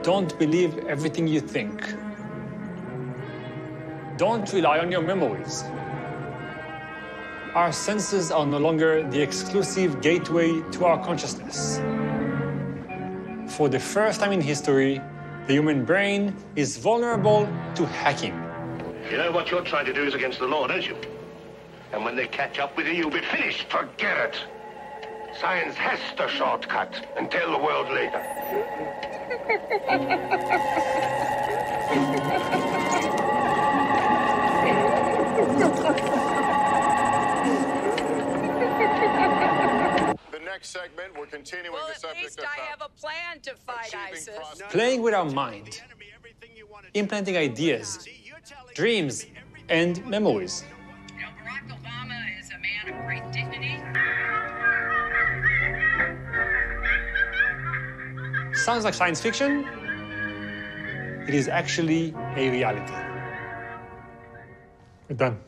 Don't believe everything you think. Don't rely on your memories. Our senses are no longer the exclusive gateway to our consciousness. For the first time in history, the human brain is vulnerable to hacking. You know what you're trying to do is against the law, don't you? And when they catch up with you, you'll be finished. Forget it. Science has to shortcut and tell the world later. The next segment, we're continuing the subject of... Well, at least I have a plan to fight ISIS. Playing with our mind, implanting ideas, dreams, and memories. You know, Barack Obama is a man of great dignity. Sounds like science fiction? It is actually a reality. We're done.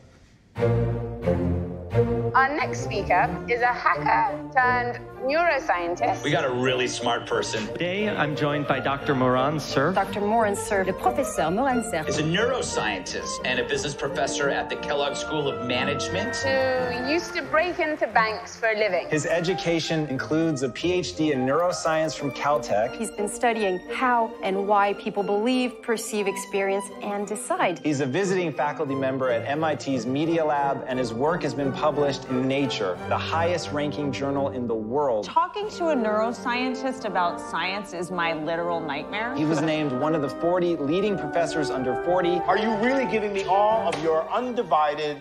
Our next speaker is a hacker turned neuroscientist. We got a really smart person. Today, I'm joined by Dr. Moran Surf. Dr. Moran Surf, le professeur Moran Surf, is a neuroscientist and a business professor at the Kellogg School of Management. Who used to break into banks for a living. His education includes a PhD in neuroscience from Caltech. He's been studying how and why people believe, perceive, experience, and decide. He's a visiting faculty member at MIT's Media Lab, and his work has been published in Nature, the highest-ranking journal in the world. Talking to a neuroscientist about science is my literal nightmare. He was named one of the 40 leading professors under 40. Are you really giving me all of your undivided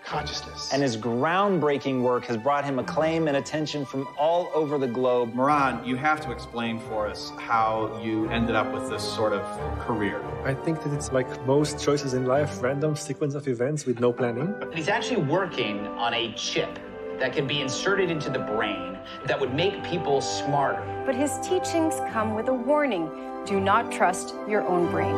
consciousness? And his groundbreaking work has brought him acclaim and attention from all over the globe. Moran, you have to explain for us how you ended up with this sort of career. I think that it's like most choices in life, random sequence of events with no planning. He's actually working on a chip that can be inserted into the brain that would make people smarter. But his teachings come with a warning. Do not trust your own brain.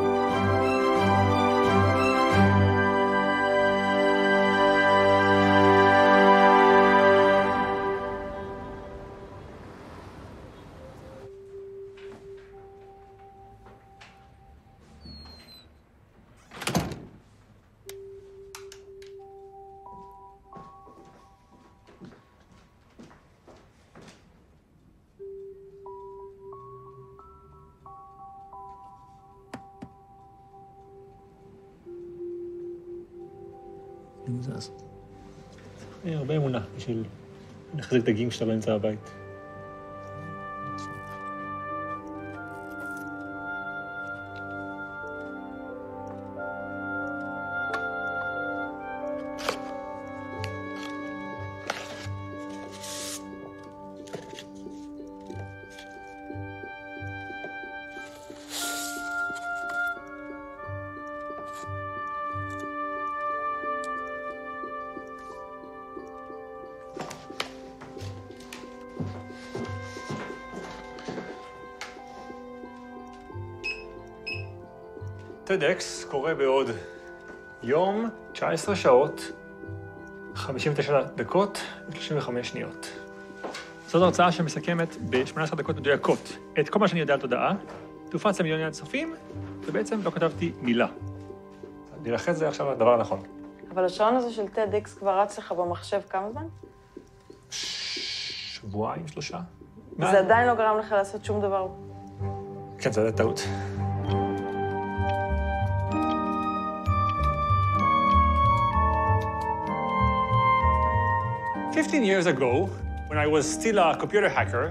זז. הרבה אמונה בשביל להחזיק דגים כשאתה באמצע הבית. TEDx קורה בעוד יום, 19 שעות, 59 דקות ו-35 שניות. זאת הרצאה שמסכמת ב-18 דקות מדויקות את כל מה שאני יודע על תודעה, תופץ למיליוני הצופים, ובעצם לא כתבתי מילה. להילחץ זה עכשיו הדבר הנכון. אבל השעון הזה של TEDx כבר רץ לך במחשב כמה זמן? שבועיים, 3. זה עדיין לא גרם לך לעשות שום דבר. כן, זה הייתה טעות. "15 years ago, when I was still a computer hacker,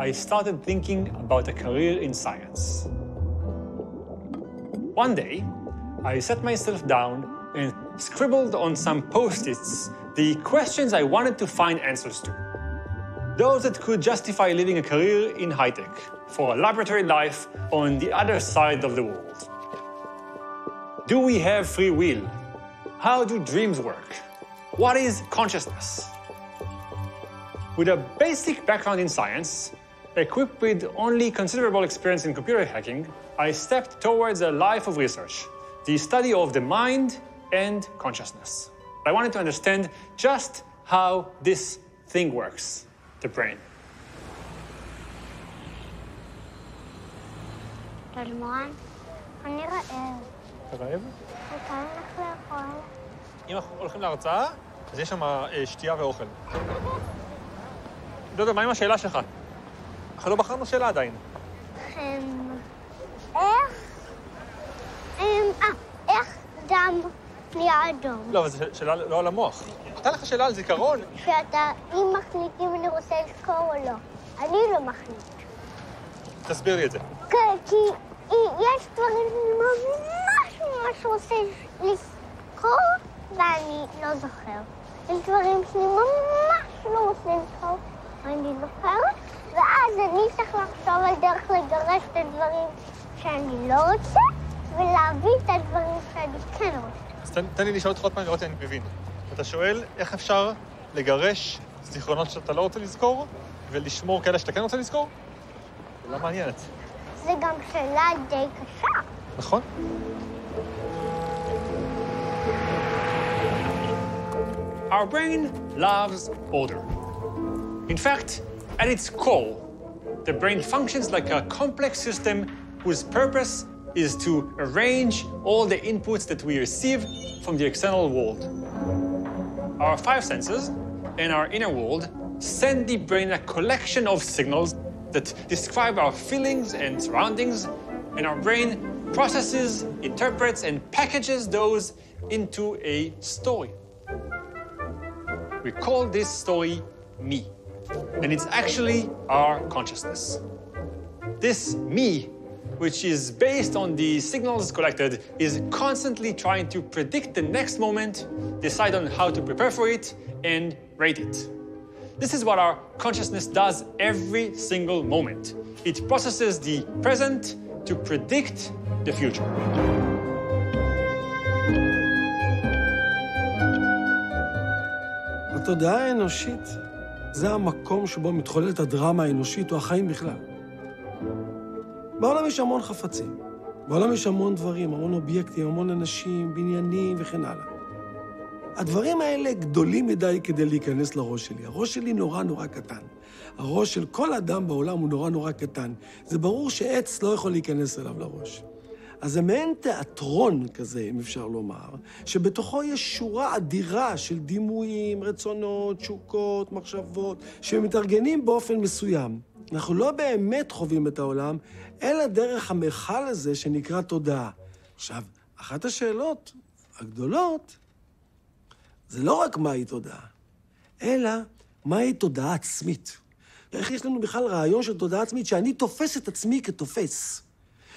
I started thinking about a career in science. One day, I sat myself down and scribbled on some post-its the questions I wanted to find answers to. Those that could justify living a career in high-tech for a laboratory life on the other side of the world. Do we have free will? How do dreams work? What is consciousness?" With a basic background in science, equipped with only considerable experience in computer hacking, I stepped towards a life of research, the study of the mind and consciousness. I wanted to understand just how this thing works, the brain. מורן, אני רעב. אתה רעב? מותר לך לאכול. אם אנחנו הולכים להרצאה, אז יש שם שתייה ואוכל. דודו, מה עם השאלה שלך? אנחנו לא בחרנו שאלה עדיין. איך דם נהיה אדום? לא, אבל זו שאלה לא על המוח. הייתה לך שאלה על זיכרון? אם מחליט אם אני רוצה לזכור או לא. אני לא מחליט. תסביר לי את זה. כי יש דברים ממש רוצה לזכור, ואני לא זוכר. יש דברים שאני ממש לא רוצה לזכור, ואני זוכרת, ואז אני צריך לחשוב על דרך לגרש את הדברים שאני לא רוצה, ולהביא את הדברים שאני כן רוצה. אז תן לי לשאול אותך עוד פעם לראות שאני מבין. אתה שואל איך אפשר לגרש זיכרונות שאתה לא רוצה לזכור, ולשמור כאלה שאתה כן רוצה לזכור? שאלה מעניינת. זה גם שאלה די קשה. נכון. Our brain loves order. In fact, at its core, the brain functions like a complex system whose purpose is to arrange all the inputs that we receive from the external world. Our five senses and our inner world send the brain a collection of signals that describe our feelings and surroundings, and our brain processes, interprets, and packages those into a story. We call this story me, and it's actually our consciousness. This me, which is based on the signals collected, is constantly trying to predict the next moment, decide on how to prepare for it, and rate it. This is what our consciousness does every single moment. It processes the present to predict the future. התודעה האנושית זה המקום שבו מתחוללת הדרמה האנושית או החיים בכלל. בעולם יש המון חפצים, בעולם יש המון דברים, המון אובייקטים, המון אנשים, בניינים וכן הלאה. הדברים האלה גדולים מדי כדי להיכנס לראש שלי. הראש שלי נורא קטן. הראש של כל אדם בעולם הוא נורא קטן. זה ברור שעץ לא יכול להיכנס אליו לראש. אז זה מעין תיאטרון כזה, אם אפשר לומר, שבתוכו יש שורה אדירה של דימויים, רצונות, תשוקות, מחשבות, שמתארגנים באופן מסוים. אנחנו לא באמת חווים את העולם, אלא דרך המכל הזה שנקרא תודעה. עכשיו, אחת השאלות הגדולות, זה לא רק מהי תודעה, אלא מהי תודעה עצמית. איך יש לנו בכלל רעיון של תודעה עצמית שאני תופס את עצמי כתופס.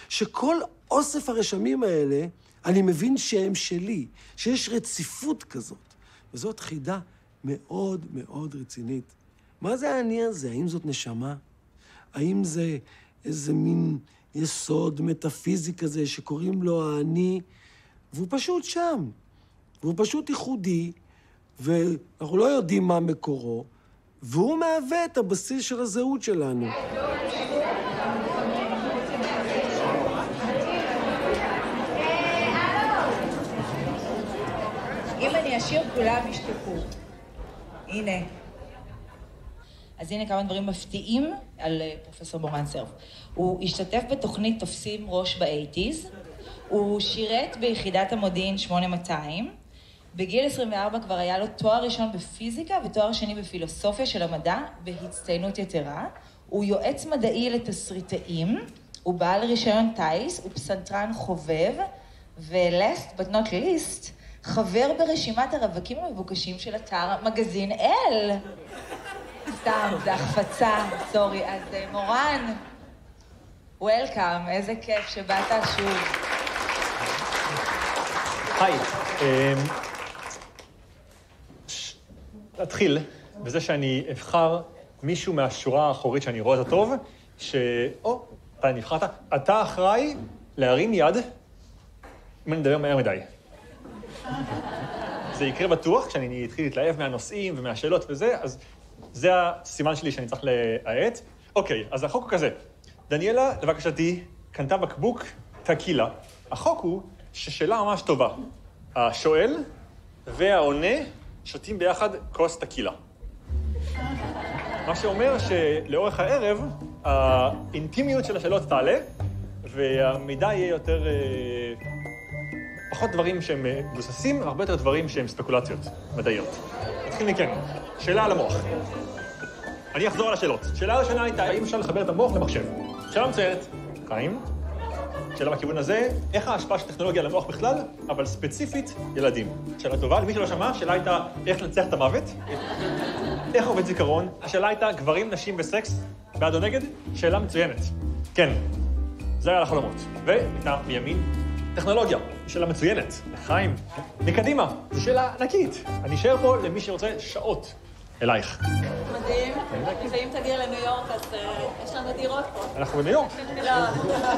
שכל אוסף הרשמים האלה, אני מבין שהם שלי, שיש רציפות כזאת. וזאת חידה מאוד רצינית. מה זה האני הזה? האם זאת נשמה? האם זה איזה מין יסוד מטאפיזי כזה שקוראים לו האני? והוא פשוט שם. והוא פשוט ייחודי, ואנחנו לא יודעים מה מקורו, והוא מהווה את הבסיס של הזהות שלנו. אם אני אשיר, כולם ישתקו. הנה. אז הנה כמה דברים מפתיעים על פרופסור מורן סרף. הוא השתתף בתוכנית תופסים ראש ב-80s, הוא שירת ביחידת המודיעין 8200, בגיל 24 כבר היה לו תואר ראשון בפיזיקה ותואר שני בפילוסופיה של המדע בהצטיינות יתרה, הוא יועץ מדעי לתסריטאים, הוא בעל רישיון טייס, הוא פסנתרן חובב, ולסט, but not least, חבר ברשימת הרווקים המבוקשים של אתר מגזין אל. סתם, זה החפצה, סורי. אז מורן, וולקאם, איזה כיף שבאת שוב. היי, נתחיל בזה שאני אבחר מישהו מהשורה האחורית שאני רואה את הטוב, אתה נבחרת, אתה אחראי להרים יד אם אני מדבר מהר מדי. זה יקרה בטוח כשאני אתחיל להתלהב מהנושאים ומהשאלות וזה, אז זה הסימן שלי שאני צריך להאט. אוקיי, אז החוק הוא כזה. דניאלה, לבקשתי, קנתה בקבוק טקילה. החוק הוא ששאלה ממש טובה. השואל והעונה שותים ביחד כוס טקילה. מה שאומר שלאורך הערב, האינטימיות של השאלות תעלה, והמידע יהיה יותר... פחות דברים שהם מבוססים, הרבה יותר דברים שהם ספקולציות מדעיות. נתחיל מכן. שאלה על המוח. אני אחזור על השאלות. שאלה הראשונה הייתה, האם אפשר לחבר את המוח למחשב? שאלה מצוינת. חיים. שאלה בכיוון הזה, איך ההשפעה של טכנולוגיה על המוח בכלל, אבל ספציפית, ילדים. שאלה טובה, למי שלא שמע, השאלה הייתה, איך לנצח את המוות? איך עובד זיכרון? השאלה הייתה, גברים, נשים וסקס, בעד או נגד? שאלה מצוינת. כן, זה היה לחלומות. והייתה מימין, טכנולוגיה, שאלה מצוינת. חיים, מקדימה, זו שאלה ענקית. אני אשאר פה למי שרוצה שעות. אלייך. מדהים, ואם תגיע לניו יורק, אז יש לנו דירות פה. אנחנו בניו יורק. לא.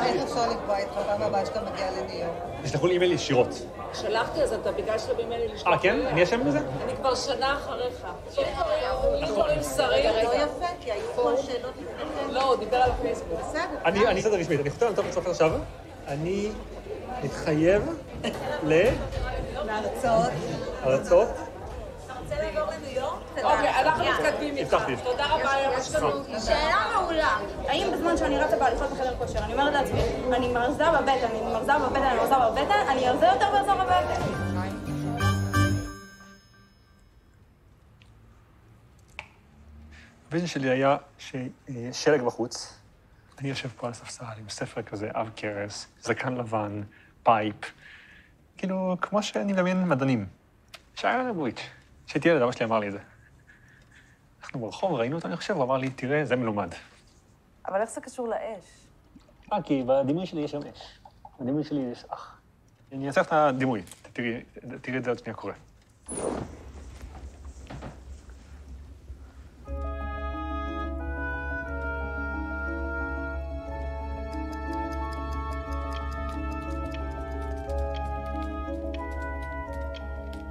איך אפשר לקבוע איתך פעם הבאה שאתה מגיע לניו יורק? תשלחו לי אימייל ישירות. שלחתי, אז אתה ביקשת באימייל לשלוח. כן? אני אשם בזה? אני כבר שנה אחריך. לי קוראים שרים. לא יפה, כי היו פה שאלות לפניכם. לא, הוא דיבר על הפייסבוק. בסדר. אני אעשה את הרשמית, אני חותם על טוב לספר עכשיו. אני מתחייב להרצות. הרצות. רוצה לעבור לניו יורק? אוקיי, אנחנו מתקדמים איתך. תודה רבה. שאלה מעולה. האם בזמן שאני רצה בהליכות בחדר כושר, אני אומרת לעצמי, אני מרזה בבטן, אני ארזה יותר באזור הבטן. הוויז'ן שלי היה ששלג בחוץ. אני יושב פה על הספסל עם ספר כזה, עב כרס, זקן לבן, פייפ. כאילו, כמו שאני מדמיין מדענים. שהיה ליבוביץ'. כשהייתי ילד, אבא שלי אמר לי את זה. אנחנו ברחוב, ראינו אותו, אני חושב, הוא אמר לי, תראה, זה מלומד. אבל איך זה קשור לאש? כי בדימוי שלי יש שם אש. בדימוי שלי יש אח. אני אעשה את הדימוי, תראי את זה עוד שנייה קורה.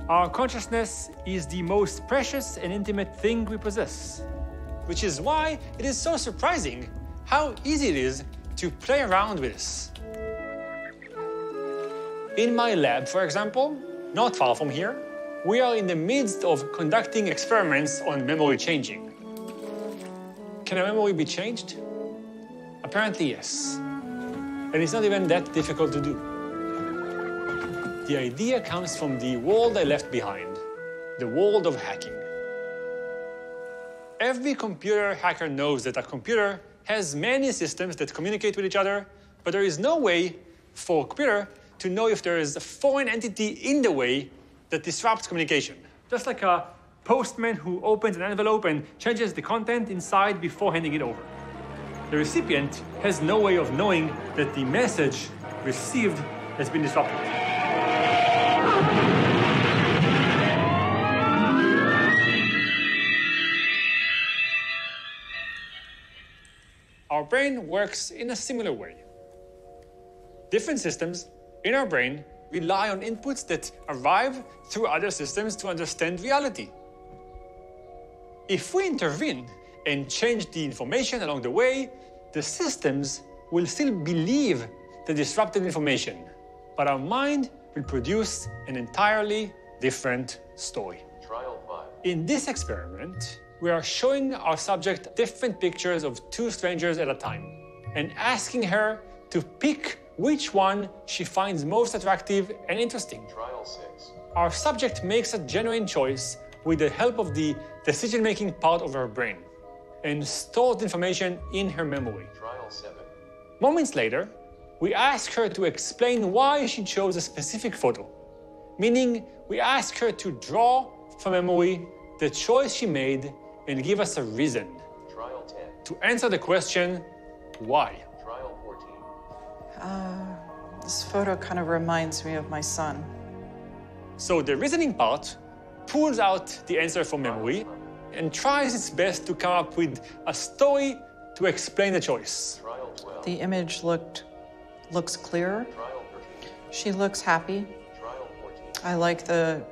Our consciousness is the most precious and intimate thing we possess, which is why it is so surprising how easy it is to play around with this. In my lab, for example, not far from here, we are in the midst of conducting experiments on memory changing. Can a memory be changed? Apparently, yes. And it's not even that difficult to do. The idea comes from the world I left behind, the world of hacking. Every computer hacker knows that a computer has many systems that communicate with each other, but there is no way for a computer to know if there is a foreign entity in the way that disrupts communication. Just like a postman who opens an envelope and changes the content inside before handing it over. The recipient has no way of knowing that the message received has been disrupted. Our brain works in a similar way. Different systems in our brain rely on inputs that arrive through other systems to understand reality. If we intervene and change the information along the way, the systems will still believe the disrupted information, but our mind will produce an entirely different story. Trial 5. In this experiment, we are showing our subject different pictures of two strangers at a time and asking her to pick which one she finds most attractive and interesting. Trial 6. Our subject makes a genuine choice with the help of the decision-making part of her brain and stores the information in her memory. Trial 7. Moments later, we ask her to explain why she chose a specific photo, meaning we ask her to draw from memory the choice she made and give us a reason. Trial 10. To answer the question, why? Trial 14. This photo kind of reminds me of my son. So the reasoning part pulls out the answer from memory and tries its best to come up with a story to explain the choice. Trial 12. The image looks clearer. Trial 13. She looks happy. Trial 14. I like the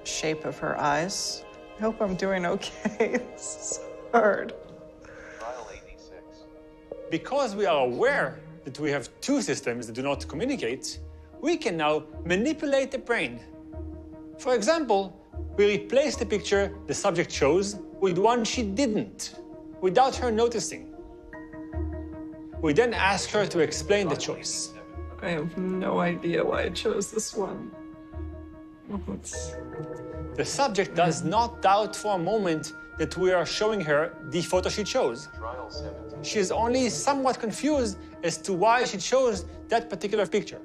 shape of her eyes. I hope I'm doing okay. This is hard. Trial 86. Because we are aware that we have two systems that do not communicate, we can now manipulate the brain. For example, we replace the picture the subject chose with one she didn't, without her noticing. We then ask her to explain the choice. I have no idea why I chose this one. The subject does not doubt for a moment that we are showing her the photo she chose. She is only somewhat confused as to why she chose that particular picture.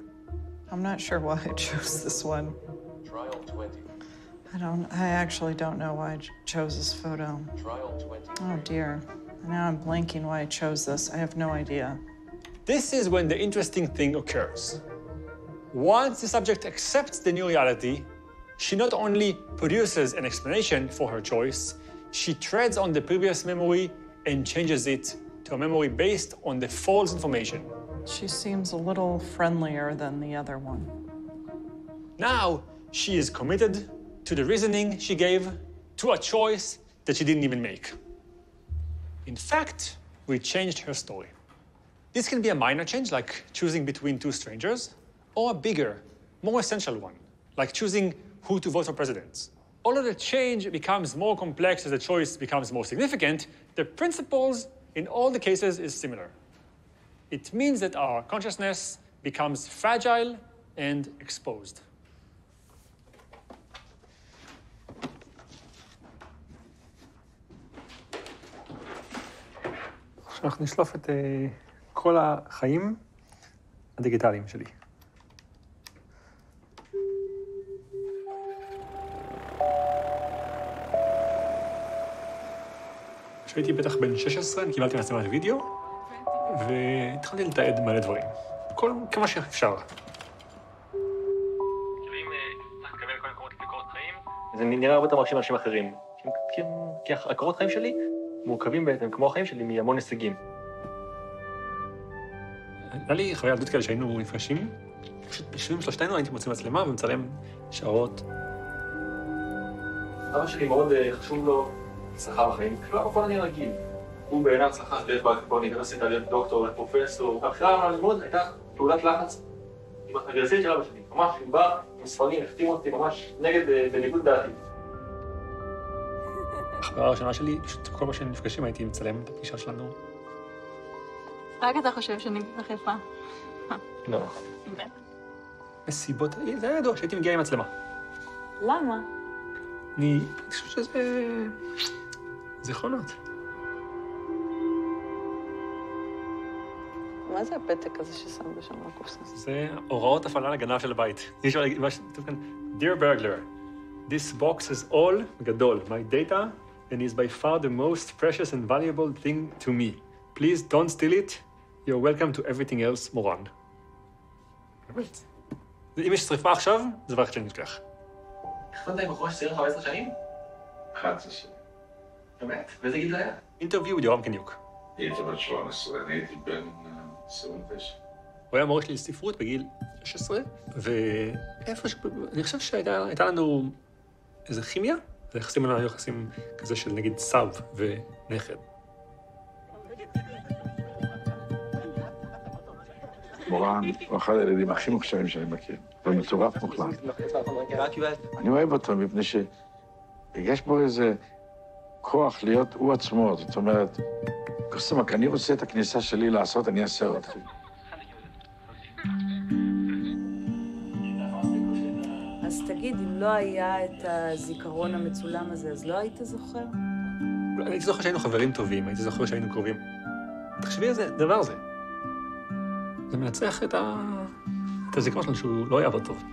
I'm not sure why I chose this one. Trial 20. I actually don't know why I chose this photo. Trial 20. Oh dear. Now I'm blanking why I chose this. I have no idea. This is when the interesting thing occurs. Once the subject accepts the new reality, she not only produces an explanation for her choice, she treads on the previous memory and changes it to a memory based on the false information. She seems a little friendlier than the other one. Now, she is committed to the reasoning she gave to a choice that she didn't even make. In fact, we changed her story. This can be a minor change, like choosing between two strangers, or a bigger, more essential one, like choosing who to vote for president. Although the change becomes more complex as the choice becomes more significant, the principles in all the cases is similar. It means that our consciousness becomes fragile and exposed. אנחנו נשלוף את כל החיים הדיגיטליים שלי. כשהייתי בטח בן 16, אני קיבלתי מצלמת וידאו, והתחלתי לתעד מלא דברים. כמה שאפשר. זה נראה הרבה יותר מרשים לאנשים אחרים. כי הקורות חיים שלי מורכבים בעצם, כמו החיים שלי, מהמון הישגים. היה לי חוויה ילדות כאלה שהיינו נפגשים, פשוט יושבים שלושתנו, הייתי מוצאים מצלמה ומצלם שעות. אבא שלי מאוד חשוב לו הצלחה בחיים, לא הכל אני רגיל. הוא בעיניו הצלחה שדרך באוניברסיטה להיות דוקטור, להיות פרופסור. הבחירה ללימוד הייתה פעולת לחץ אגרסיבית של אבא שלי. ממש, הוא בא עם ספרים, החתים אותי ממש בניגוד דעתי. החברה הראשונה שלי, פשוט כל מה שנפגשים הייתי מצלם את הפגישה שלנו. רק אתה חושב שאני בחיפה? לא. מסיבות, זה היה ידוע שהייתי מגיע עם מצלמה. למה? אני חושב שזה זיכרונות. מה זה הפתק הזה ששם בשם בקופסה? זה הוראות הפעלה לגנב של הבית. יש מה שכתוב כאן, Dear burglar, this box is all, גדול, my data, and is by far the most precious and valuable thing to me. Please don't steal it. You're welcome to everything else, מורן. באמת. אם יש שריפה עכשיו, זה דבר אחד שאני נפתח. החלטת עם בחורה שצעיר לך 10 שנים? 11 שנים. באמת? ואיזה גיל זה היה? אינטרוויו with יורם קניוק. הייתי בת 17, אני הייתי בן 29. הוא היה מורה שלי לספרות בגיל 16, ואיפה אני חושב שהייתה לנו איזה כימיה, היחסים האלה היו יחסים כזה של נגיד סב ונכד. מורן הוא אחד הילדים הכי מוכשרים שאני מכיר, ומטורף מוחלט. אני אוהב אותו מפני שיש בו איזה כוח להיות הוא עצמו, זאת אומרת, קוסמק, אני רוצה את הכניסה שלי לעשות, אני אעשה אותך. אז תגיד, אם לא היה את הזיכרון המצולם הזה, אז לא היית זוכר? הייתי זוכר שהיינו חברים טובים, הייתי זוכר שהיינו קרובים. תחשבי איזה דבר זה. זה מנצח את הזיכרון שלנו שהוא לא יעבוד טוב.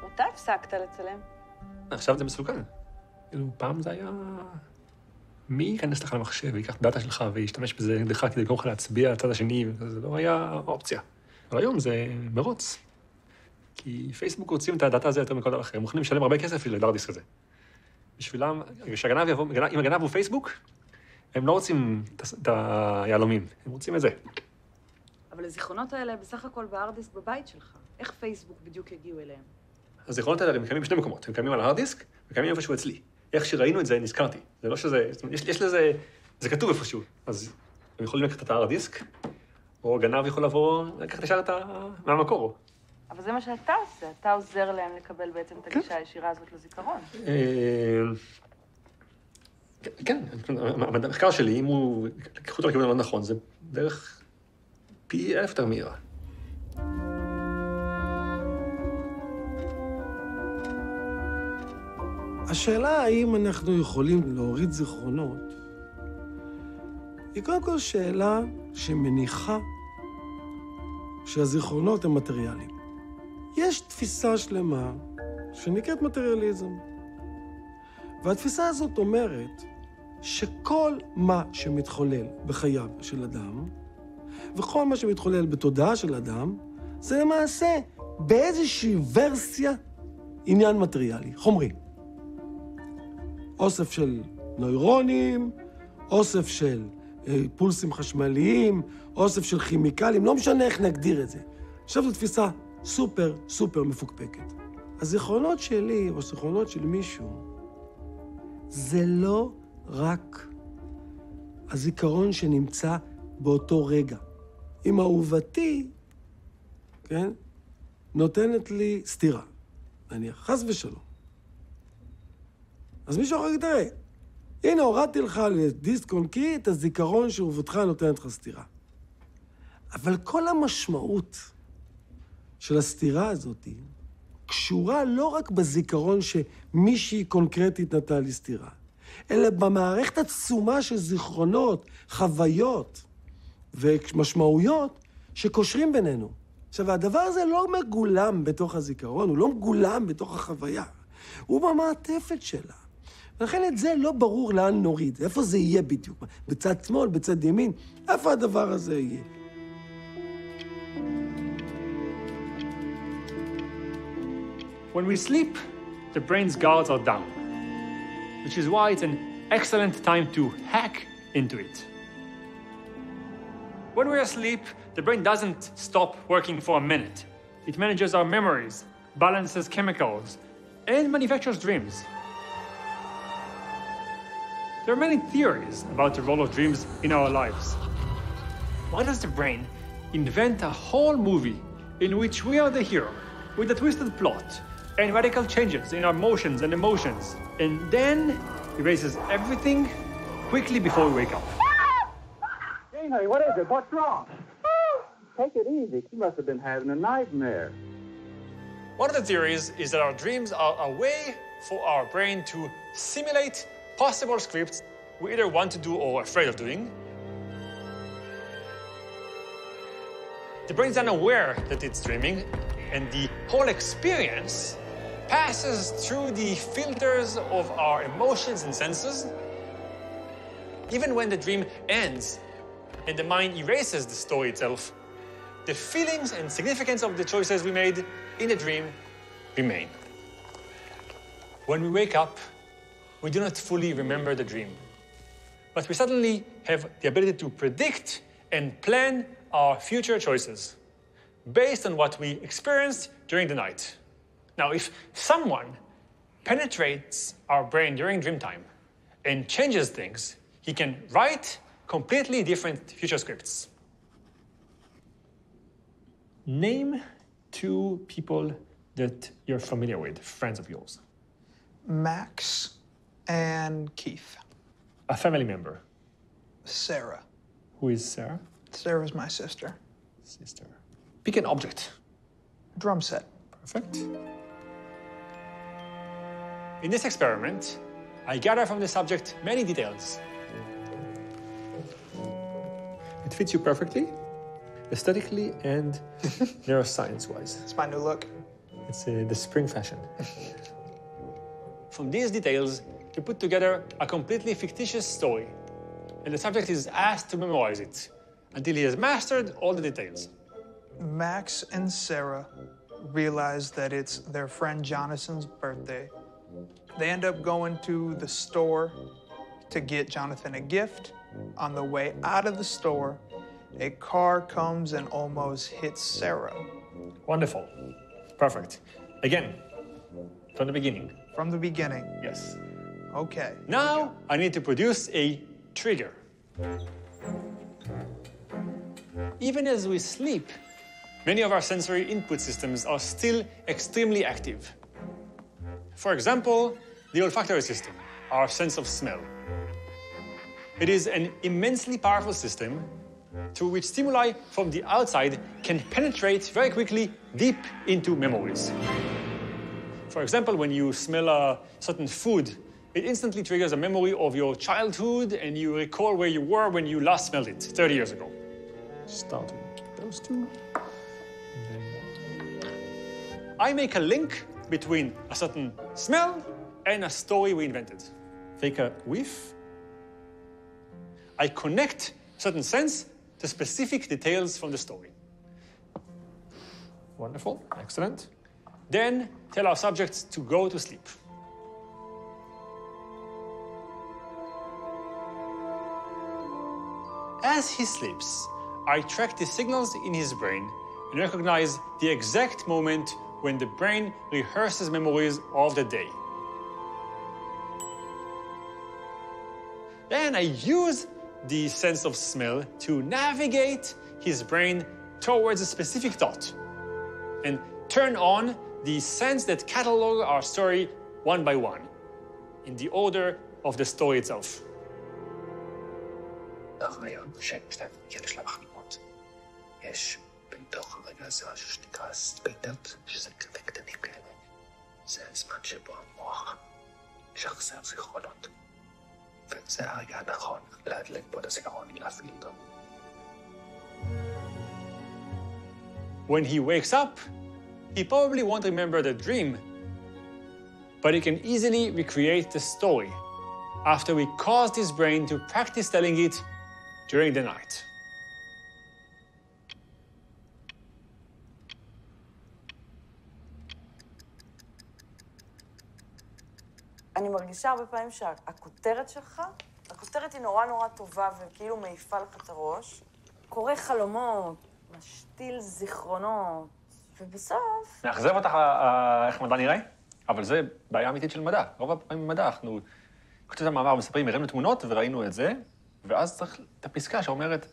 מתי הפסקת לצלם? עכשיו זה מסוכן. כאילו, פעם זה היה... מי ייכנס לך למחשב ויקח את דאטה שלך וישתמש בזה נגדך כדי לגרום לך להצביע לצד השני, זה לא היה אופציה. אבל היום זה מרוץ. כי פייסבוק רוצים את הדאטה הזה יותר מכל דבר אחר. הם מוכנים לשלם הרבה כסף לדארדיסק הזה. בשבילם, כשהגנב יבוא, אם הגנב הוא פייסבוק, הם לא רוצים את היהלומים, הם רוצים את זה. אבל הזיכרונות האלה בסך הכל בהארדיסק בבית שלך. איך פייסבוק בדיוק הגיעו אליהם? הזיכרונות האלה הם קיימים בשני מקומות. הם קיימים על ההארדיסק וקיימים איפשהו אצלי. איך שראינו את זה, נזכרתי. זה לא שזה... יש לזה... זה כתוב איפשהו. אז הם יכולים לקחת את ההארדיסק, או גנב יכול לבוא, לקחת ישר מהמקור. אבל זה מה שאתה עושה. אתה עוזר להם לקבל בעצם את הגישה הישירה הזאת לזיכרון. כן, המחקר שלי, אם הוא לקחו אותו לכיוון הלא נכון, זה בערך פי 1000 יותר מהירה. השאלה האם אנחנו יכולים להוריד זיכרונות, היא קודם כל שאלה שמניחה שהזיכרונות הם מטריאליים. יש תפיסה שלמה שנקראת מטריאליזם. והתפיסה הזאת אומרת שכל מה שמתחולל בחייו של אדם, וכל מה שמתחולל בתודעה של אדם, זה למעשה באיזושהי ורסיה עניין מטריאלי, חומרי. אוסף של נוירונים, אוסף של פולסים חשמליים, אוסף של כימיקלים, לא משנה איך נגדיר את זה. עכשיו זו תפיסה סופר מפוקפקת. הזיכרונות שלי או זיכרונות של מישהו, זה לא רק הזיכרון שנמצא באותו רגע. אם אהובתי, כן, נותנת לי סתירה, נניח, חס ושלום. אז מישהו אחר תראה, הנה, הורדתי לך לדיסק און-קי את הזיכרון שאהובתך נותנת לך סתירה. אבל כל המשמעות של הסתירה הזאת קשורה לא רק בזיכרון שמישהי קונקרטית נתנה לי סתירה, אלא במערכת עצומה של זיכרונות, חוויות ומשמעויות שקושרים בינינו. עכשיו, הדבר הזה לא מגולם בתוך הזיכרון, הוא לא מגולם בתוך החוויה, הוא במעטפת שלה. ולכן את זה לא ברור לאן נוריד, איפה זה יהיה בדיוק, בצד שמאל, בצד ימין, איפה הדבר הזה יהיה. When we sleep, the brain's guards are down, which is why it's an excellent time to hack into it. When we're asleep, the brain doesn't stop working for a minute. It manages our memories, balances chemicals, and manufactures dreams. There are many theories about the role of dreams in our lives. Why does the brain invent a whole movie in which we are the hero, with a twisted plot, and radical changes in our motions and emotions, and then erases everything quickly before we wake up? Hey, honey, what is it? What's wrong? Take it easy. She must have been having a nightmare. One of the theories is that our dreams are a way for our brain to simulate possible scripts we either want to do or are afraid of doing. The brain's unaware that it's dreaming, and the whole experience passes through the filters of our emotions and senses. Even when the dream ends and the mind erases the story itself, the feelings and significance of the choices we made in the dream remain. When we wake up, we do not fully remember the dream, but we suddenly have the ability to predict and plan our future choices based on what we experienced during the night. Now, if someone penetrates our brain during dream time and changes things, he can write completely different future scripts. Name 2 people that you're familiar with, friends of yours. Max and Keith. A family member. Sarah. Who is Sarah? Sarah's my sister. Sister. Pick an object. Drum set. Perfect. In this experiment, I gather from the subject many details. It fits you perfectly, aesthetically and neuroscience-wise. It's my new look. It's the spring fashion. From these details, we put together a completely fictitious story, and the subject is asked to memorize it until he has mastered all the details. Max and Sarah realize that it's their friend Jonathan's birthday. They end up going to the store to get Jonathan a gift. On the way out of the store, a car comes and almost hits Sarah. Wonderful. Perfect. Again, from the beginning. From the beginning? Yes. Okay. Now, I need to produce a trigger. Even as we sleep, many of our sensory input systems are still extremely active. For example, the olfactory system, our sense of smell. It is an immensely powerful system through which stimuli from the outside can penetrate very quickly deep into memories. For example, when you smell a certain food, it instantly triggers a memory of your childhood and you recall where you were when you last smelled it 30 years ago. Start with those two. I make a link between a certain smell and a story we invented. Take a whiff. I connect certain sense to specific details from the story. Wonderful. Excellent. Then tell our subjects to go to sleep. As he sleeps, I track the signals in his brain and recognize the exact moment when the brain rehearses memories of the day. Then I use the sense of smell to navigate his brain towards a specific thought and turn on the sense that catalog our story one by one in the order of the story itself. הרעיון שיש לה מחלימות. יש בתוך הרגע הזה משהו שנקרא ספיטות, שזה קטנים כאלה. זה הזמן שבו המוח משחזר זיכרונות. וזה הרגע הנכון להדלק בו את הזיכרון ולהפעיל אותו. When he wakes up, he probably won't remember the dream, but he can easily recreate the story after we caused his brain to practice telling it during the night. אני מרגישה הרבה פעמים שהכותרת שלך, הכותרת היא נורא נורא טובה וכאילו מעיפה לך את הראש. קורא חלומות, משתיל זיכרונות, ובסוף... מאכזב אותך איך מדע נראה, אבל זה בעיה אמיתית של מדע. רוב הפעמים במדע אנחנו כותבים את המאמר ומספרים, הראינו תמונות וראינו את זה, ואז צריך את הפסקה שאומרת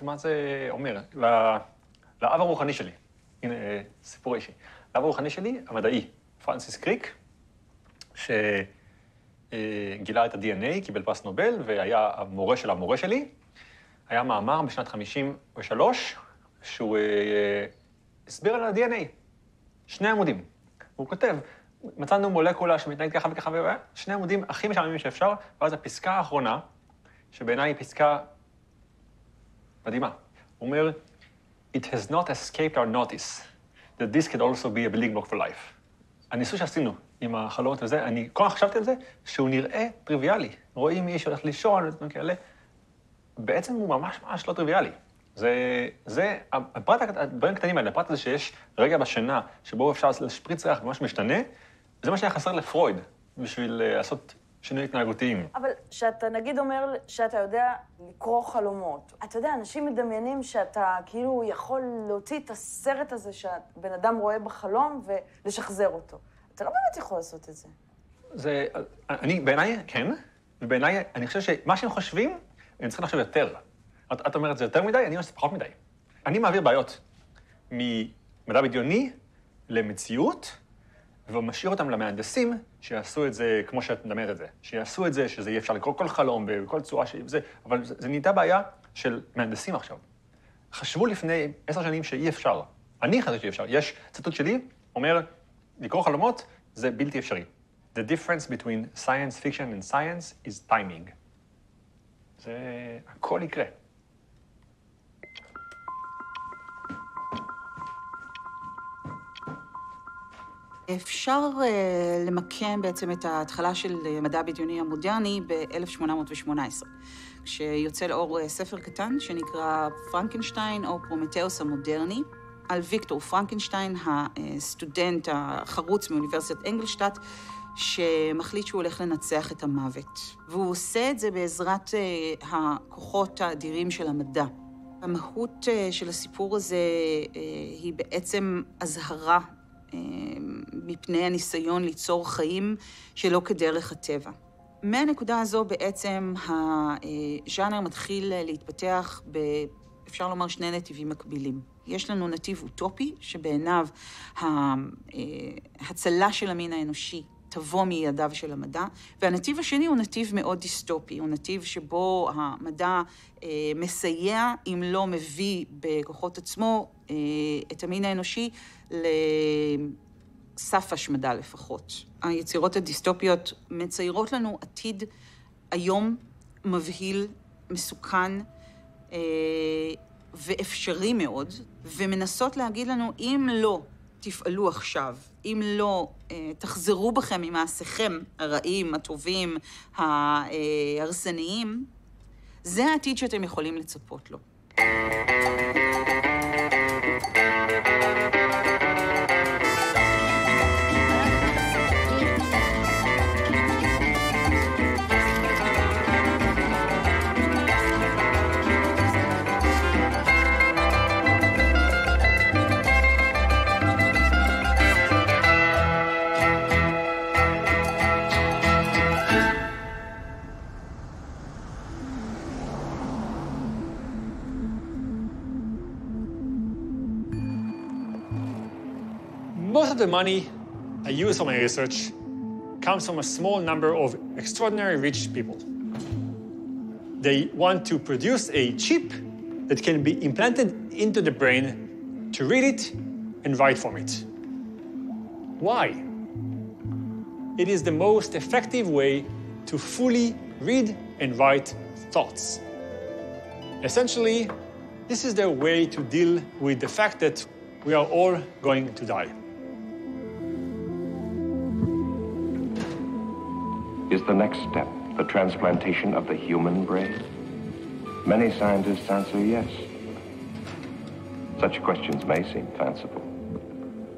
מה זה אומר. לאב הרוחני שלי, הנה סיפור אישי, לאב הרוחני שלי, המדעי, פרנסיס קריק, שגילה את ה-DNA, קיבל פרס נובל, והיה המורה של המורה שלי. היה מאמר בשנת 53, שהוא הסביר על ה-DNA, 2 עמודים. הוא כותב, מצאנו מולקולה שמתנהגת ככה וככה, 2 עמודים הכי משעממים שאפשר, ואז הפסקה האחרונה, שבעיניי היא פסקה מדהימה. הוא אומר, It has not escaped our notice that this could also be a building block for life. הניסוי שעשינו עם החלומות וזה, אני כל כך חשבתי על זה, שהוא נראה טריוויאלי. רואים מי שהולך לישון, ודברים כאלה. בעצם הוא ממש ממש לא טריוויאלי. זה, הדברים הקטנים האלה, הפרט הזה שיש רגע בשינה, שבו אפשר להשפריץ ריח ומשהו משתנה, זה מה שהיה חסר לפרויד, בשביל לעשות שינוי התנהגותיים. אבל שאתה נגיד אומר שאתה יודע לקרוא חלומות, אתה יודע, אנשים מדמיינים שאתה כאילו יכול להוציא את הסרט הזה שהבן אדם רואה בחלום ולשחזר אותו. אתה לא באמת יכול לעשות את זה. זה, בעיניי, כן, ובעיניי, אני חושב שמה שהם חושבים, הם צריכים לחשוב יותר. את אומרת, זה יותר מדי, אני אומר שזה פחות מדי. אני מעביר בעיות ממדע בדיוני למציאות, ומשאיר אותם למהנדסים שיעשו את זה כמו שאת מדמיינת את זה. שיעשו את זה, שזה יהיה אפשר לקרוא כל חלום בכל צורה שזה, אבל זה נהייתה בעיה של מהנדסים עכשיו. חשבו לפני 10 שנים שאי אפשר. אני חשבתי שאי אפשר. יש ציטוט שלי, אומר, לקרוא חלומות זה בלתי אפשרי. The difference between science fiction and science is timing. זה הכל יקרה. אפשר למקם בעצם את ההתחלה של מדע בדיוני המודרני ב-1818, כשיוצא לאור ספר קטן שנקרא פרנקנשטיין או פרומטאוס המודרני, על ויקטור פרנקנשטיין, הסטודנט החרוץ מאוניברסיטת אנגלשטאט, שמחליט שהוא הולך לנצח את המוות. והוא עושה את זה בעזרת הכוחות האדירים של המדע. המהות של הסיפור הזה היא בעצם הזהרה מפני הניסיון ליצור חיים שלא כדרך הטבע. מהנקודה הזו בעצם הז'אנר מתחיל להתפתח אפשר לומר 2 נתיבים מקבילים. יש לנו נתיב אוטופי שבעיניו ההצלה של המין האנושי תבוא מידיו של המדע, והנתיב השני הוא נתיב מאוד דיסטופי, הוא נתיב שבו המדע מסייע, אם לא מביא בכוחות עצמו, את המין האנושי לסף השמדה לפחות. היצירות הדיסטופיות מציירות לנו עתיד היום מבהיל, מסוכן ואפשרי מאוד, ומנסות להגיד לנו, אם לא תפעלו עכשיו, אם לא תחזרו בכם ממעשיכם הרעים, הטובים, ההרסניים, זה העתיד שאתם יכולים לצפות לו. Most of the money I use for my research comes from a small number of extraordinary rich people. They want to produce a chip that can be implanted into the brain to read it and write from it. Why? It is the most effective way to fully read and write thoughts. Essentially, this is their way to deal with the fact that we are all going to die. Is the next step the transplantation of the human brain? Many scientists answer yes. Such questions may seem fanciful,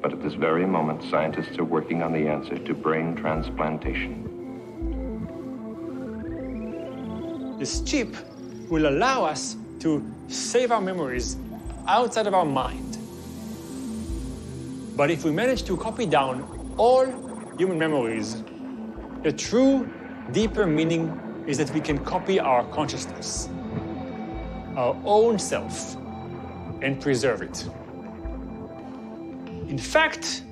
but at this very moment, scientists are working on the answer to brain transplantation. This chip will allow us to save our memories outside of our mind. But if we manage to copy down all human memories, the true, deeper meaning is that we can copy our consciousness, our own self, and preserve it. In fact,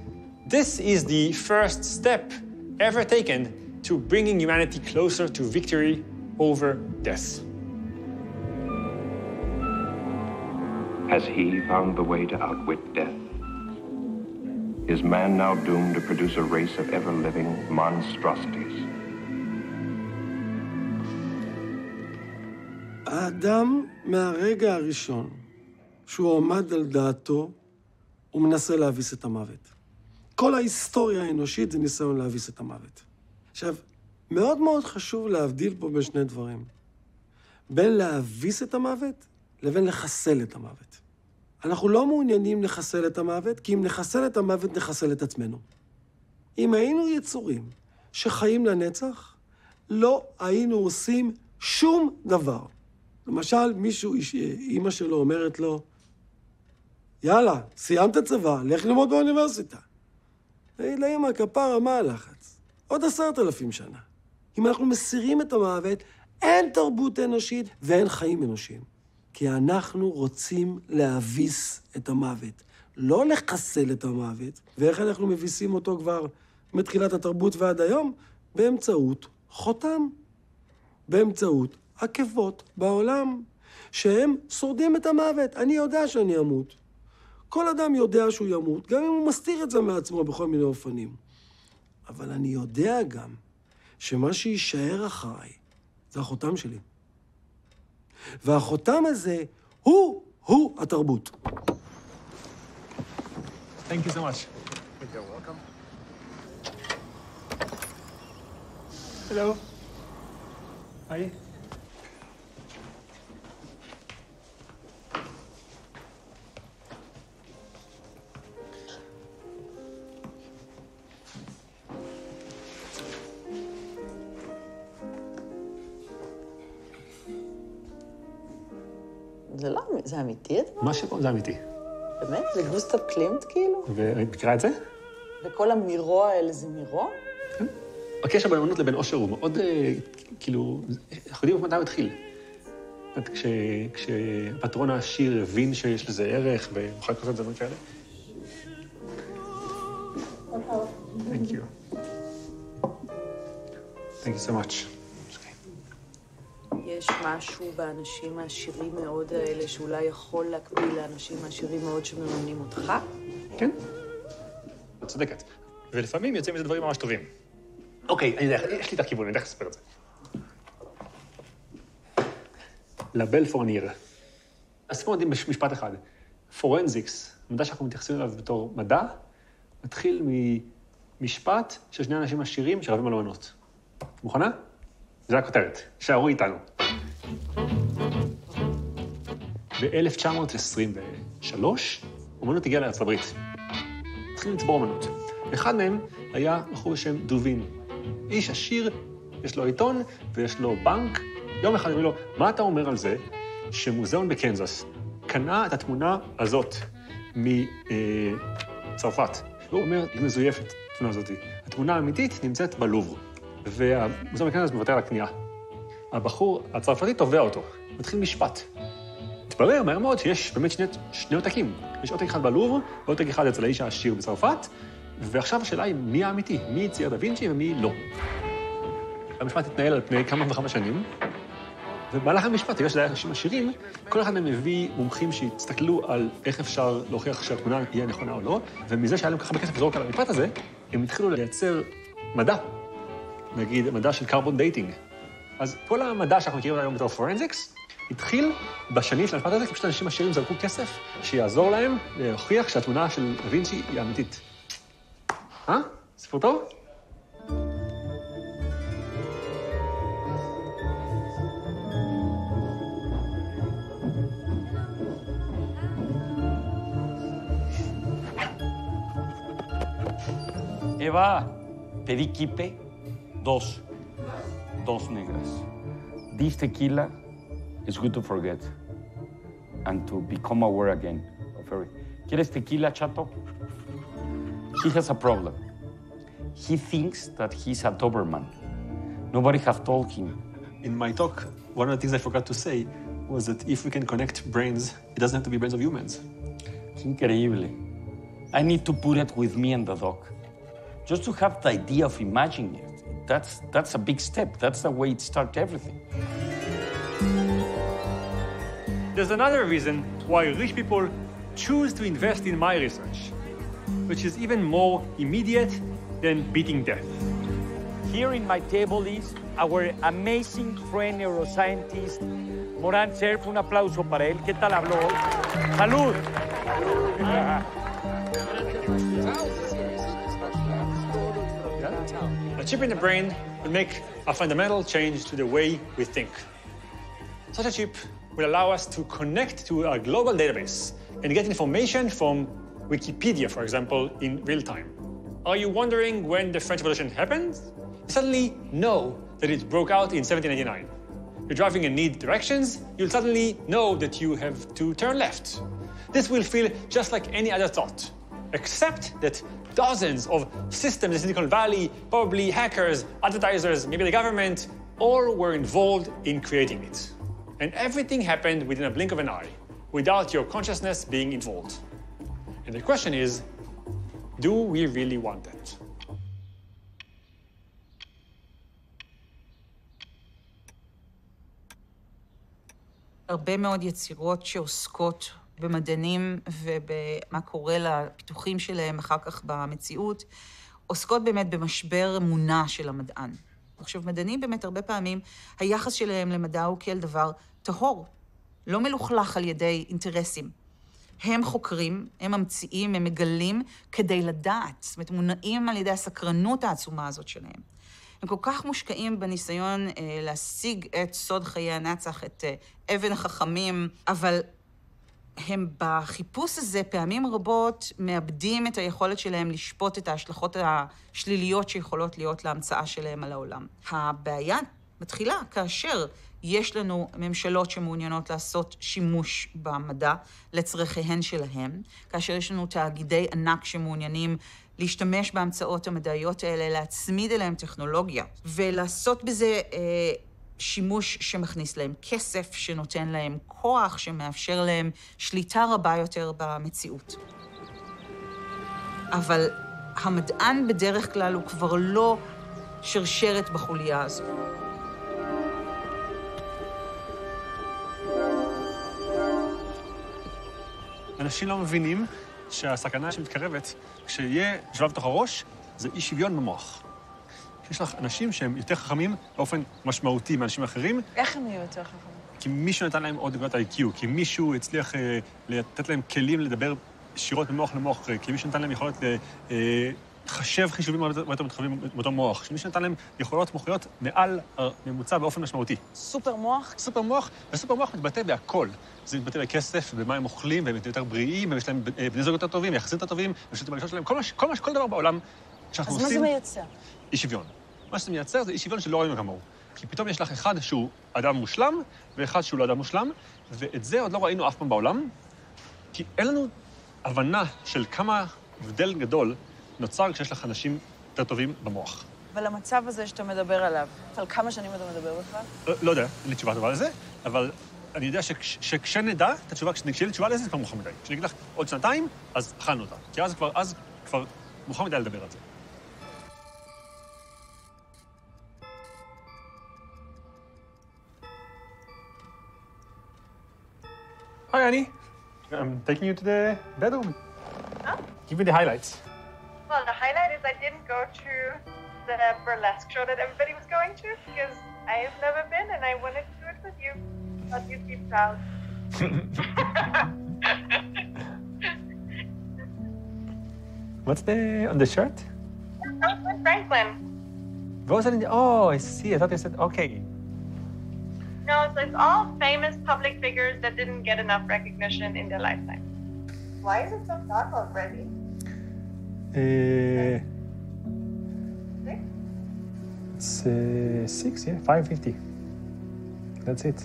this is the first step ever taken to bringing humanity closer to victory over death. Has he found the way to outwit death? Is man now doomed to produce a race of ever-living monstrosities? האדם מהרגע הראשון שהוא עומד על דעתו, הוא מנסה להביס את המוות. כל ההיסטוריה האנושית זה ניסיון להביס את המוות. עכשיו, מאוד מאוד חשוב להבדיל פה בין שני דברים. בין להביס את המוות לבין לחסל את המוות. אנחנו לא מעוניינים לחסל את המוות, כי אם נחסל את המוות, נחסל את עצמנו. אם היינו יצורים שחיים לנצח, לא היינו עושים שום דבר. למשל, מישהו, אמא שלו אומרת לו, יאללה, סיימת צבא, לך ללמוד באוניברסיטה. תגיד לאמא, כפרה, מה הלחץ? עוד 10,000 שנה. אם אנחנו מסירים את המוות, אין תרבות אנושית ואין חיים אנושיים. כי אנחנו רוצים להביס את המוות, לא לחסל את המוות. ואיך אנחנו מביסים אותו כבר מתחילת התרבות ועד היום? באמצעות חותם. באמצעות עקבות בעולם, שהם שורדים את המוות. אני יודע שאני אמות. כל אדם יודע שהוא ימות, גם אם הוא מסתיר את זה מעצמו בכל מיני אופנים. אבל אני יודע גם שמה שישאר אחריי זה החותם שלי. והחותם הזה הוא התרבות. Thank you so much. You're welcome. Hello. Hi. זה לא, זה אמיתי? מה זה אמיתי. באמת? זה גוסטב קלימט כאילו? ומכירה את זה? וכל המירו האלה זה מירו? כן. הקשר בין אמנות לבין עושר הוא מאוד, כאילו, אנחנו יודעים מתי הוא התחיל. כשפטרון העשיר הבין שיש לזה ערך, ומוכן לקרוא את זה דברים כאלה. Thank you. Thank you so much. יש משהו באנשים העשירים מאוד האלה שאולי יכול להקביל לאנשים העשירים מאוד שמממנים אותך? כן. את צודקת. ולפעמים יוצאים מזה דברים ממש טובים. אוקיי, אני יודע, יש לי את הכיוון, אני יודע איך לספר את זה. לבלפור ניר. הסיפור מדהים במשפט אחד. פורנזיקס, מדע שאנחנו מתייחסים אליו בתור מדע, מתחיל ממשפט של שני אנשים עשירים שרבים על אומנות. מוכנה? זה הכותרת. שערו איתנו. ב-1923, אומנות הגיעה לארצות הברית. התחילו לצבור אומנות. אחד מהם היה בחור בשם דובין. איש עשיר, יש לו עיתון ויש לו בנק. יום אחד אמרו לו, מה אתה אומר על זה שמוזיאון בקנזס קנה את התמונה הזאת מצרפת? הוא אומר, היא מזויפת, התמונה הזאת. התמונה האמיתית נמצאת בלובר, והמוזיאון בקנזס מוותר על הקנייה. הבחור הצרפתי תובע אותו, מתחיל משפט. התברר מהר מאוד שיש באמת שני עותקים. יש עותק אחד בלובר, ועותק אחד אצל האיש העשיר בצרפת, ועכשיו השאלה היא מי האמיתי, מי צייר דה וינצ'י ומי לא. המשפט התנהל על פני כמה וכמה שנים, ובמהלך המשפט, בגלל שזה היה אנשים עשירים, כל אחד מהם מביא מומחים שהסתכלו על איך אפשר להוכיח שהתמונה היא נכונה או לא, ומזה שהיה להם ככה בכסף לזרוק על המשפט הזה, הם התחילו לייצר מדע, נגיד מדע של קרבון דייטינג. אז כל המדע שאנחנו מכירים היום בתור פורנזיקס, התחיל בשנים של המשפט הזה, כי פשוט אנשים עשירים זרקו כסף שיעזור להם להוכיח שהתמונה של דה וינצ'י היא אמיתית. סיפור טוב? Eva, pedí quipe, dos negras. This tequila is good to forget and to become aware again of everything. ¿Quieres tequila, chato? He has a problem. He thinks that he's a Doberman. Nobody have told him. In my talk, one of the things I forgot to say was that if we can connect brains, it doesn't have to be brains of humans. Increíble. I need to put it with me and the dog. Just to have the idea of imagining it. That's a big step. That's the way it starts everything. There's another reason why rich people choose to invest in my research, which is even more immediate than beating death. Here in my table is our amazing friend neuroscientist, Moran Cerf. Un aplauso para él. ¿Qué tal habló? ¡Salud! A chip in the brain will make a fundamental change to the way we think. Such a chip will allow us to connect to a global database and get information from Wikipedia, for example, in real time. Are you wondering when the French Revolution happened? You suddenly know that it broke out in 1789. You're driving and need directions, you'll suddenly know that you have to turn left. This will feel just like any other thought, except that dozens of systems in Silicon Valley, probably hackers, advertisers, maybe the government, all were involved in creating it. And everything happened within a blink of an eye, without your consciousness being involved. And the question is, do we really want that? הרבה מאוד יצירות שעוסקות במדענים ובמה קורה לפיתוחים שלהם אחר כך במציאות, עוסקות באמת במשבר אמונה של המדען. עכשיו, מדענים באמת הרבה פעמים, היחס שלהם למדע הוא כאל דבר טהור, לא מלוכלך על ידי אינטרסים. הם חוקרים, הם ממציאים, הם מגלים כדי לדעת, זאת אומרת, מונעים על ידי הסקרנות העצומה הזאת שלהם. הם כל כך מושקעים בניסיון להשיג את סוד חיי הנצח, את אבן החכמים, אבל הם בחיפוש הזה פעמים רבות מאבדים את היכולת שלהם לשפוט את ההשלכות השליליות שיכולות להיות להמצאה שלהם על העולם. הבעיה מתחילה כאשר יש לנו ממשלות שמעוניינות לעשות שימוש במדע לצרכיהן שלהם, כאשר יש לנו תאגידי ענק שמעוניינים להשתמש בהמצאות המדעיות האלה, להצמיד אליהם טכנולוגיה, ולעשות בזה שימוש שמכניס להם כסף, שנותן להם כוח, שמאפשר להם שליטה רבה יותר במציאות. אבל המדען בדרך כלל הוא כבר לא שרשרת בחוליה הזו. אנשים לא מבינים שהסכנה שמתקרבת, כשיהיה שלב בתוך הראש, זה אי שוויון במוח. יש לך אנשים שהם יותר חכמים באופן משמעותי מאנשים אחרים. איך הם יהיו יותר חכמים? כי מישהו נתן להם עוד נקודת IQ, כי מישהו הצליח לתת להם כלים לדבר ישירות ממוח למוח, כי מישהו נתן להם יכולת לחשב חישובים הרבה יותר מתחשבים באותו מוח, שמישהו נתן להם יכולות מוחיות מעל הממוצע באופן משמעותי. סופר מוח? סופר מוח, וסופר מוח מתבטא בהכל. זה מתבטא בכסף, במה הם אוכלים, והם יותר בריאים, ויש להם בני זוג יותר טובים, יחסים יותר טובים, ושתים בגישות שלהם, כל דבר בעולם שאנחנו עושים... אז מה זה מייצר? אי שוויון. מה שזה מייצר זה אי שוויון שלא ראינו כמוהו. כי פתאום יש לך אחד שהוא אדם מושלם, ואחד שהוא לא אדם מושלם, ואת זה עוד לא ראינו אף פעם בעולם, כי אין לנו הבנה של כמה הבדל גדול נוצר כשיש לך אנשים יותר טובים במוח. אבל המצב הזה שאתה מדבר עליו, על כמה שנים אתה מדבר בכלל? לא יודע, אין לי תשובה טובה לזה, אבל אני יודע שכשנדע את התשובה, כשנהיה לי תשובה לזה, זה כבר מאוחר מדי. כשאני אגיד לך עוד שנתיים, אז אכלנו אותה. כי אז כבר מאוחר מדי לדבר על זה. Hi, Annie. I'm taking you to the bedroom. Huh? Give me the highlights. Well, the highlight is I didn't go to the burlesque show that everybody was going to because I have never been and I wanted to do it with you. Thought you'd be proud. What's on the shirt? Rosalind Franklin. Rosalind, oh, I see. I thought you said, okay. No, so it's all famous public figures that didn't get enough recognition in their lifetime. Why is it so dark already? It's 6, yeah, 5:50. That's it.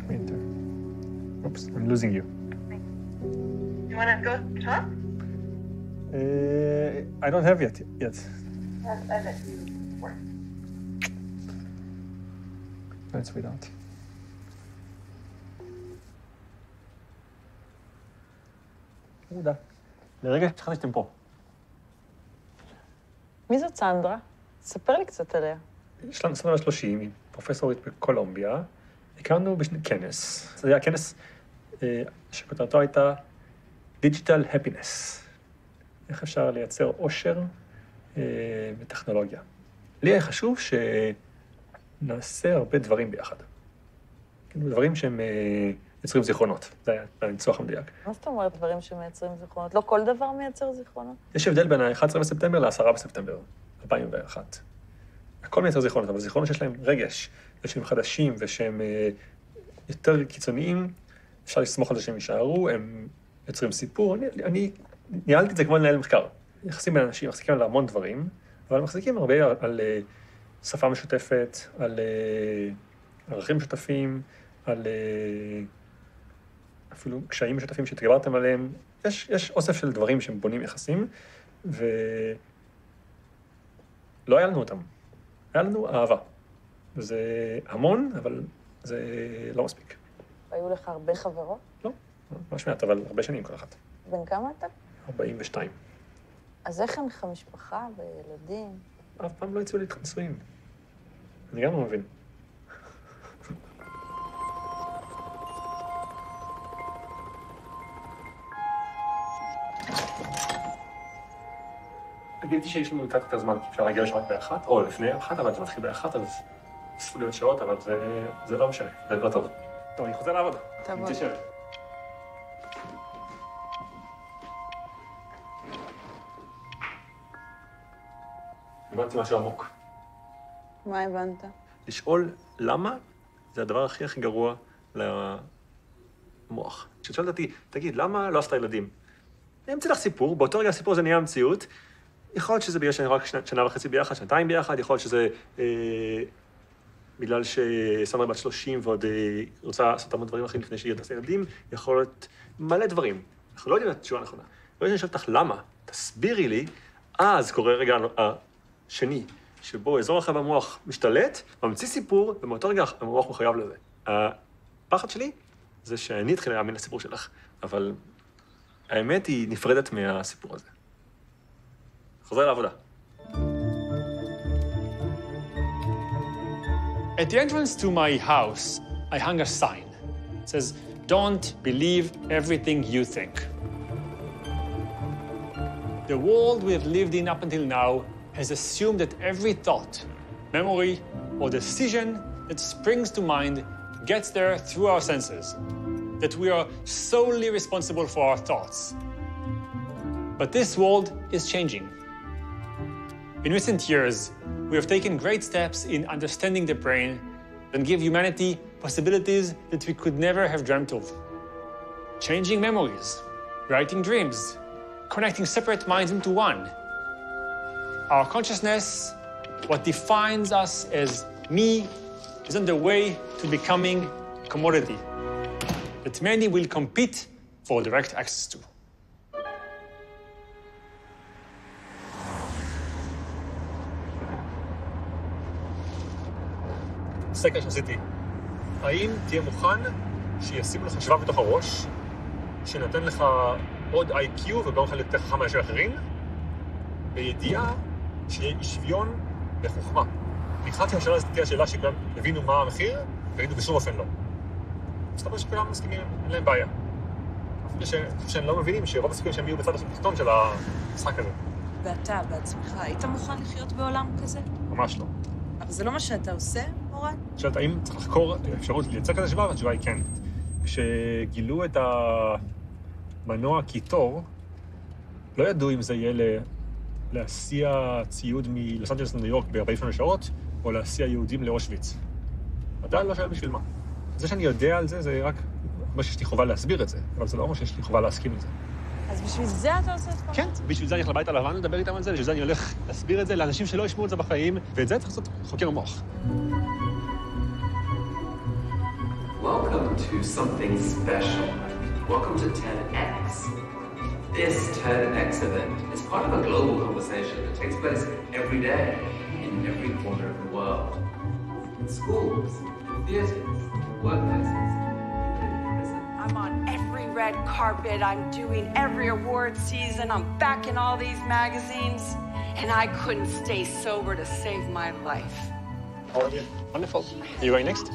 Winter. Oops, I'm losing you. You want to go talk? I don't have yet. I let you work. Let's wait out. תודה. לרגע שכחתי שאתם פה. מי זאת סנדרה? ספר לי קצת עליה. יש לנו סנדרה 30, היא פרופסורית בקולומביה. הכרנו בכנס. זה היה כנס שכותרתו הייתה Digital Happiness. איך אפשר לייצר עושר בטכנולוגיה. לי היה חשוב שנעשה הרבה דברים ביחד. דברים שהם יוצרים זיכרונות. זה היה הניסוח המדויק. מה זאת אומרת דברים שמייצרים זיכרונות? לא כל דבר מייצר זיכרונות? יש הבדל בין ה-11 בספטמבר ל-10 בספטמבר, 2001. הכל מייצר זיכרונות, אבל זיכרונות שיש להם רגש, ושהם חדשים ושהם יותר קיצוניים, אפשר לסמוך על זה שהם יישארו, הם יוצרים סיפור. אני ניהלתי את זה כמו לנהל מחקר. יחסים בין אנשים, מחזיקים על המון דברים, אבל מחזיקים הרבה על שפה משותפת, על ערכים משותפים, על אפילו קשיים משותפים שהתגברתם עליהם. יש אוסף של דברים שהם בונים יחסים, ולא היה לנו אותם. היה לנו אהבה. זה המון, אבל זה לא מספיק. היו לך הרבה חברות? לא, ממש מעט, אבל הרבה שנים כל אחת. בן כמה אתה? 42. אז איך אין לך משפחה וילדים? אף פעם לא יצאו לי נישואים. אני גם לא מבין. גיליתי שיש לנו קצת יותר זמן, אפשר להגיע לשם רק באחת, או לפני אחת, אבל זה מתחיל באחת, אז אספו להיות שעות, אבל זה לא משנה, זה לא טוב. טוב, אני חוזר לעבוד. תעבוד. תשב. הבנתי משהו עמוק. מה הבנת? לשאול למה זה הדבר הכי גרוע למוח. כששאלת אותי, תגיד, למה לא עשת ילדים? אני אמציא לך סיפור, באותו רגע הסיפור הזה נהיה המציאות, יכול להיות שזה בגלל שאני רק שנה וחצי ביחד, שנתיים ביחד, יכול להיות שזה בגלל שסנדרה בת 30 ועוד רוצה לעשות המון דברים אחרים לפני שהיא תעשה ילדים, יכול להיות מלא דברים. אנחנו לא יודעים את התשובה הנכונה. לא יודעים לשאול אותך למה, תסבירי לי, אז קורה רגע השני, שבו אזור אחר במוח משתלט, ממציא סיפור, ומאותו רגע המוח מחויב לזה. הפחד שלי זה שאני אתחיל להאמין לסיפור שלך, אבל האמת היא נפרדת מהסיפור הזה. חוזר לעבודה. At the entrance to my house, I hung a sign. It says, "Don't believe everything you think." The world we have lived in up until now has assumed that every thought, memory, or decision that springs to mind gets there through our senses, that we are solely responsible for our thoughts. But this world is changing. In recent years, we have taken great steps in understanding the brain and give humanity possibilities that we could never have dreamt of. Changing memories, writing dreams, connecting separate minds into one. Our consciousness, what defines us as me, is on the way to becoming a commodity that many will compete for direct access to. סקר שעשיתי, האם תהיה מוכן שישימו לך שבב בתוך הראש, שנותן לך עוד IQ וגם לך יותר חכם מאשר אחרים, בידיעה שיהיה שוויון בחוכמה. התחלתי עם השאלה הזאת, תהיה השאלה שכולם הבינו מה המחיר, והגידו בשום אופן לא. מסתבר שכולם מסכימים, אין להם בעיה. אפילו שהם לא מבינים שרוב הסיכויים שהם יהיו בצד התחתון של המשחק הזה. ואתה בעצמך, היית מוכן לחיות בעולם כזה? ממש לא. אבל זה לא מה שאתה עושה, אורן? שאלת, האם צריך לחקור אפשרות לייצר כזה שבב? התשובה היא כן. כשגילו את המנוע קיטור, לא ידעו אם זה יהיה להסיע ציוד מלוס אנג'לס לניו יורק ב-48 שעות, או להסיע יהודים לאושוויץ. עדיין לא שאלה בשביל מה. זה שאני יודע על זה, זה רק אומר שיש לי חובה להסביר את זה, אבל זה לא אומר שיש לי חובה להסכים עם זה. אז בשביל זה אתה עושה את כל כן, בשביל זה אני הולך לבית הלבן לדבר איתם על זה, בשביל זה אני הולך להסביר את זה לאנשים שלא ישמעו את זה בחיים, ואת זה צריך לעשות חוקר המוח. Welcome to something special. Welcome to TEDx. This TEDx event is part of a global conversation that takes place every day in every corner of the world. In schools, in theaters, workplaces. I'm on every red carpet, I'm doing every award season, I'm back in all these magazines, and I couldn't stay sober to save my life. Wonderful. Are you going next?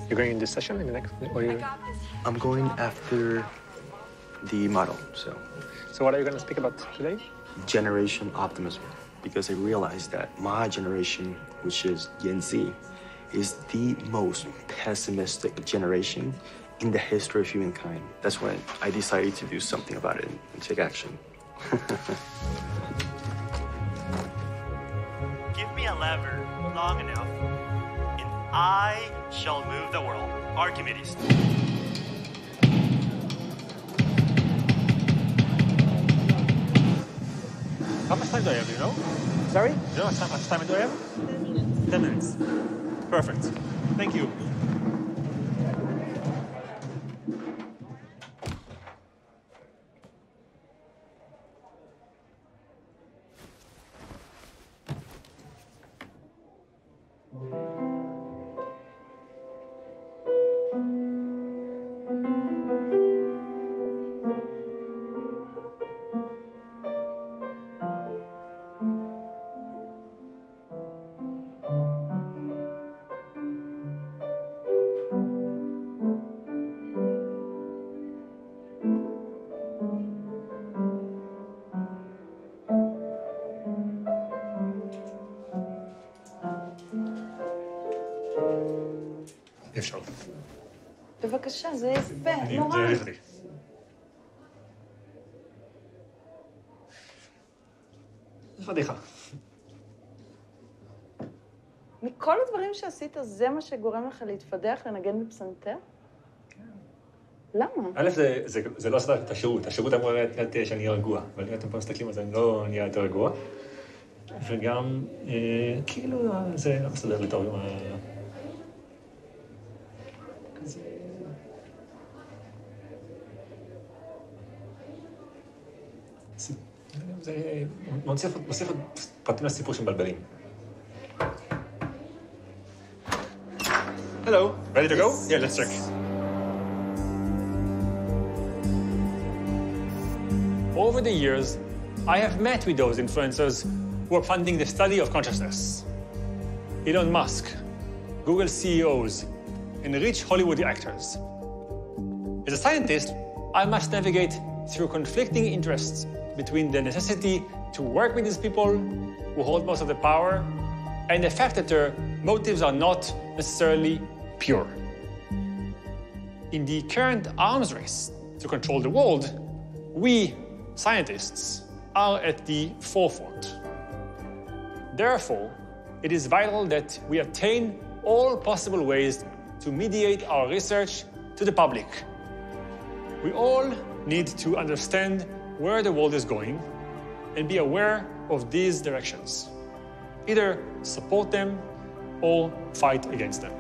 You're going in this session in the next? Or I'm going after the model, so. So what are you going to speak about today? Generation optimism, because I realized that my generation, which is Gen Z, is the most pessimistic generation in the history of humankind. That's when I decided to do something about it and take action. Give me a lever long enough, and I shall move the world. Archimedes. How much time do I have, do you know? Sorry? Do you know how much time do I have? 10 minutes. Perfect. Thank you. אפשר. בבקשה, זה יפה, נורא. זה הליך לי. זה פדיחה. מכל הדברים שעשית, זה מה שגורם לך להתפדח, לנגן בפסנתר? למה? א', זה לא עשה את השירות. השירות אמור להיות שאני אהיה רגוע. אבל אם אתם פה מסתכלים על זה, אני לא נהיה יותר רגוע. וגם, כאילו, זה לא מסתדר לי טוב עם כזה... זה מוסיף עוד פרטים לסיפור שמבלבלים. Hello, ready to go? Yeah, let's check. Over the years, I have met with those influencers who are funding the study of consciousness. Elon Musk, Google CEOs, and rich Hollywood actors. As a scientist, I must navigate through conflicting interests between the necessity to work with these people who hold most of the power and the fact that their motives are not necessarily pure. In the current arms race to control the world, we, scientists, are at the forefront. Therefore, it is vital that we attain all possible ways to mediate our research to the public. We all need to understand where the world is going and be aware of these directions. Either support them or fight against them.